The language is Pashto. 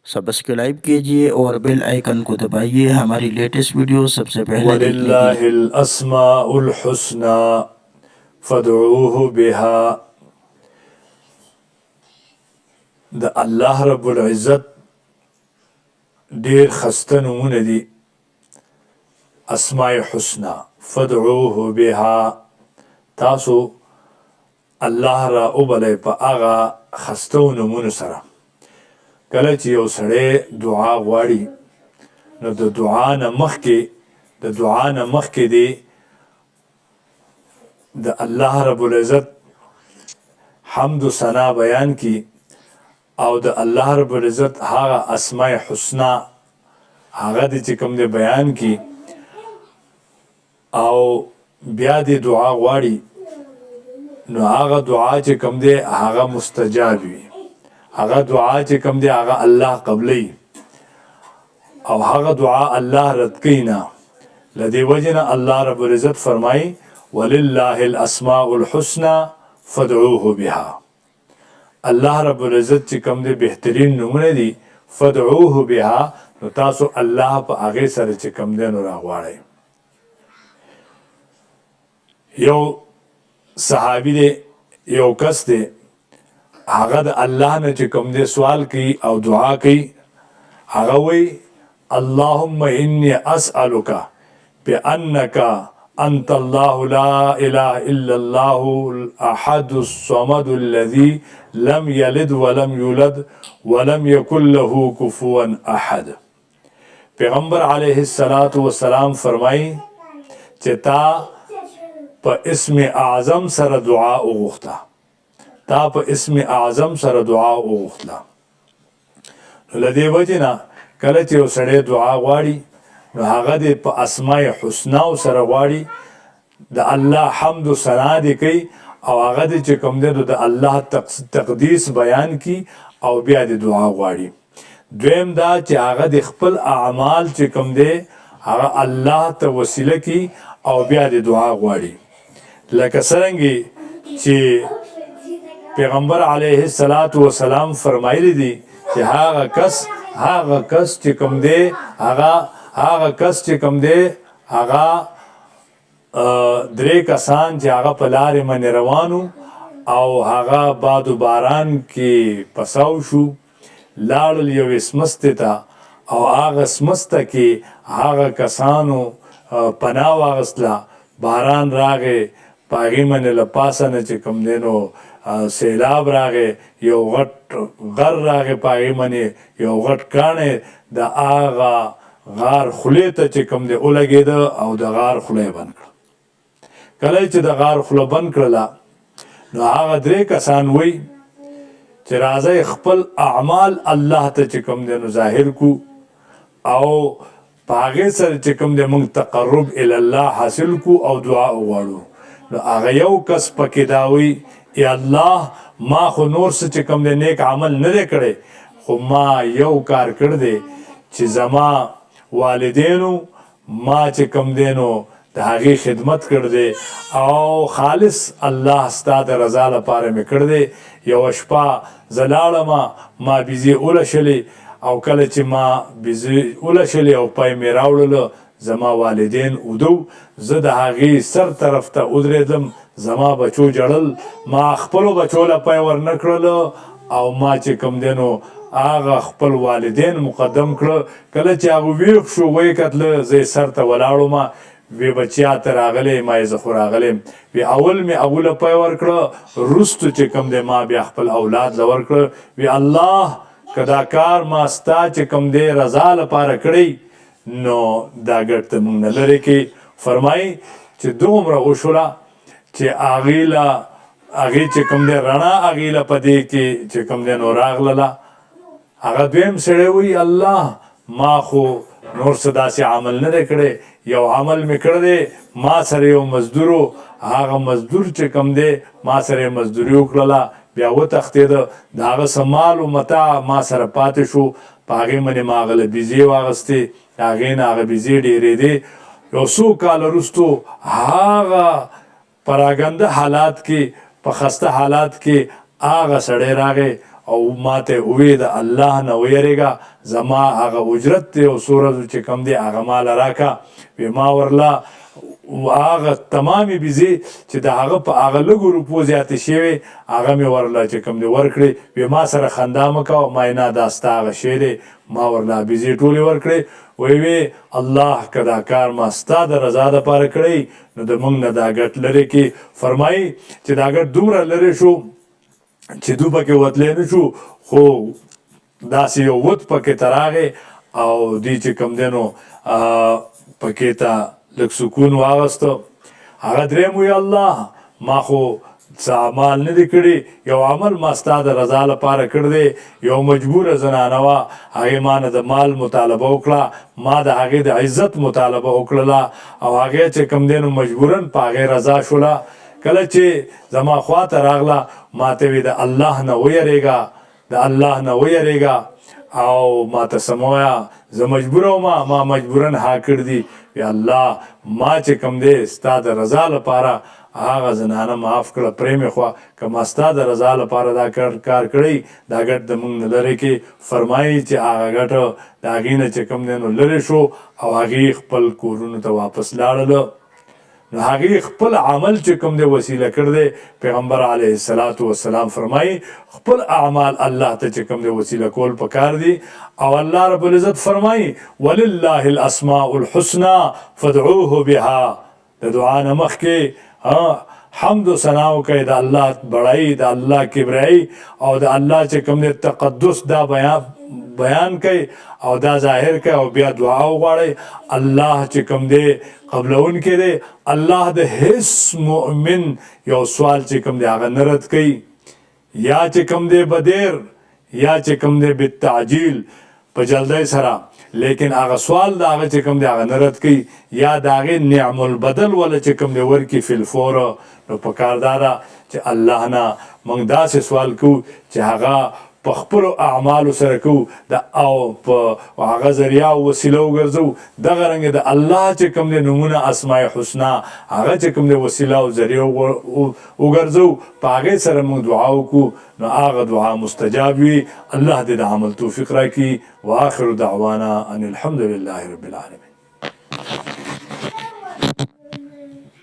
सब्सक्राइब कीजिए और bell icon को दबाइए हमारी लेटेस्ट वीडियो सबसे पहले देखने के लिए। वलिल्लाहिल अस्माउल हुस्ना फदऊहु बिहा। द अल्लाह रब्बुल इज्जत ډیر خسته نومونه دي اسماء حسنا فدعوه بها. تاسو الله را وبلئ په هغه خستو نومونو سره. کله چې یو سړی دعا غواړي نو د دعا نه مخکې دی د الله رب العزت حمد و ثنا بیان کی او د الله رب العزت هغه اسماء حسنا هغه د چې کوم دی بیان کی او بیا د دعا غواړي نو هغه دعا چې کوم دی هغه مستجاب وي. هغه دعا چې کوم دی هغه الله قبلی او هغه دعا الله رد کوي نه. لدې وجه نه الله رب العزت فرمایي ولله الاسماء الحسنى فادعوه بها. الله رب العزت چې کوم دی بهترین نومونه دي فادعوه بها، نو تاسو الله په هغې سره چې کوم دی نو راغواړئ. یو صحابي دی، یو کس دی، هغه د الله نه چې کوم دی سوال کوي او دعا کوي. هغه وایي اللهم انی اسألک بأنک انت الله لا اله الا الله الاحد الصمد الذي لم يلد ولم يولد ولم يكن له كفوا احد. پیغمبر علیه السلام فرمایي چې تا په اسم اعظم سره دعا وغوښته، تا په اسم اعظم سره دعا وغوښتله. نو له دې وجې نه کله چې یو سړی دعا غواړي نو هغه دې په اسماء حسناو سره غواړي، د الله حمد و ثنا دې کوي او هغه دې چې کوم دی د الله تقدیس بیان کی او بیا دې دعا غواړي. دویم دا چې هغه د خپل اعمال چې کوم دی هغه الله ته وسیله کی او بیا دې دعا غواړي. لکه څرنګه چې پیغمبر علیه السلام فرمایلی دی چې هغه کس چې کوم دی هغه درې کسان چې هغه په لارې باندې روانو او هغه باد و باران کې پساو شو، لاړل یوې سمستې ته او هغه سمسته کې هغه کسانو پناه واغستله. باران راغی، په هغې باندې له پاسه نه چې کوم دی نو سیلاب راغی، یو غټ غر راغی، په هغې باندې یو غټ کاڼی د هغه غار خولې ته چې کوم دی ولګېده او د غار خوله یې بند کړه. کله چې د غار خوله بند کړله نو هغه درې کسان وی چې راځئ خپل اعمال الله ته چې کوم دی نو ظاهر کو او په هغې سره چې کوم دی موږ تقرب الله حاصل کو او دعا وغواړو. نو هغه یو کس پکې دا وی ای الله ما خو نور څه چې کوم دی نیک عمل نه دی کړی، خو ما یو کار کړ دی چې زما والدینو ما چې کوم دی نو د هغې خدمت کړ دی او خالص الله ستا د رضا لپاره مې کړ دی. یوه شپه زه لاړمه، ما بیزې ولشلې او کله چې ما بیزې ولشلې او پای مې راوړله زما والدین ودو، زه د هغې سر طرف ته ودرېدم، زما بچو جړل، ما خپلو بچو له پای ورنه کړله او ما چې کوم دی نو هغه خپل والدین مقدم کړه. کله چې هغه ویښ شو ویې کتله، زه یې سر ته ولاړم، وی بچیا ته راغلی، ما یې زه خو راغلی، وی اول مې هغو له پای ورکړه، وروستو چې کوم دی ما بیا خپل اولاد له ورکړه. وی الله که دا کار ما ستا چې کوم دی رضا لپاره کړی نو دا ګټ ته موږ نه لرې کړي. فرمایي چې دومره وشوله چې هغې چې کوم دی رڼا هغې له په دې کې چې کوم دی نو راغلله. هغه دویم سړی وایي الله ما خو نور څه داسې عمل نه دی کړی، یو عمل مې کړی دی، ما سره یو مزدور و، هغه مزدور چې کوم دی ما سره یې مزدوري وکړله، بیا وتښتېده، د هغه څه مال و متاع ما سره پاتې شو، په هغې باندې ما هغه له بیزې واغستې، د هغې نه هغه بیزې ډېرېدې. یو څو کاله وروستو هغه پراګنده حالات کې، په خسته حالات کې هغه سړی راغی او ماته وې د الله نه ویریږه زما هغه اجرت دی او څو ورځو چې کوم دی هغه مال راکه. وی ما ورله هغه تمامې بیزې چې د هغه په هغه لږو روپو زیاتې شوې هغه مې ورله چې کوم دی ورکړې. وی ما سره خندا مه کوه، ما یې نه دا ستا هغه شی دی. ما ورله بیزې ټولې ورکړې. وی الله که دا کار ما ستا د رضا دپاره کړی نو د موږ نه دا ګټ لرې کړي. فرمایي چې دا ګټ دومره لرې شو چې دو پکې وتلی نه شو، خو داسې یو وت پکې ته راغی او دوی چې کوم دی نو پکې ته لږ سکون واغسته. هغه درېیم وی الله ما خو څه اعمال نه دي کړي، یو عمل ما ستا د رضا لپاره کړی دی. یو مجبوره زنانه وه، هغې ما نه د مال مطالبه وکړه، ما د هغې د عزت مطالبه وکړله او هغې چې کوم دی نو مجبورا په هغې رضا شوله. کله چې زما خواته راغله ما ته وی د الله نه ویریږه، د الله نه ویریږه او ما ته څه مه وایه، زه مجبوره وم، ما مجبورا ها کړي دي. یا الله ما چې کوم دی ستا د رضا لپاره هغه زنانه معاف کړه، پرې مې خوا که ما ستا د رضا لپاره دا کار کړی دا ګټ د موږ نه لرې کې. فرمایي چې هغه ګټه د هغې نه چې کوم دی نو لرې شو او هغې خپل کورونو ته واپس لاړله. نو هغې خپل عمل چې کوم دی وسیله کړی دی. پیغمبر علیه السلام فرمایي خپل اعمال الله ته چې کوم دی وسیله کول پکار دي. او الله رب العزت فرمایي ولله الاسماء الحسنى فادعوه بها. د دعا نه مخکې حمد و ثنا وکړئ، د الله بړایي، د الله کبریایي او د الله چې کوم دی تقدس دا بیان کوي او دا ظاهر کوي او بیا دعا وغواړئ. الله چې کوم دی قبلونکی دی. الله د هیڅ مؤمن یو سوال چې کوم دی هغه نه رد کوي، یا چې کوم دی بدیر یا چې کوم دی بالتعجیل په جلدی سره، لیکن هغه سوال د هغه چې کوم دی هغه نه رد کوي، یا د هغې نعم البدل ولا چې کوم دی ورکي فی الفور. نو پکار دا ده چې الله نه موږ داسې سوال کوو چې هغه په خپلو اعمالو سره کوو او په هغه ذریعه او وسیله وګرځو. دغه رنګې د الله چې کوم دی نومونه اسماء حسنا هغه چې کوم دی وسیله او ذریعه وګرځو، په هغې سره موږ دعا وکړو نو هغه دعا مستجاب وي. الله دې د عمل توفیق راکړي. واخر دعوانا ان الحمد لله رب العالمین.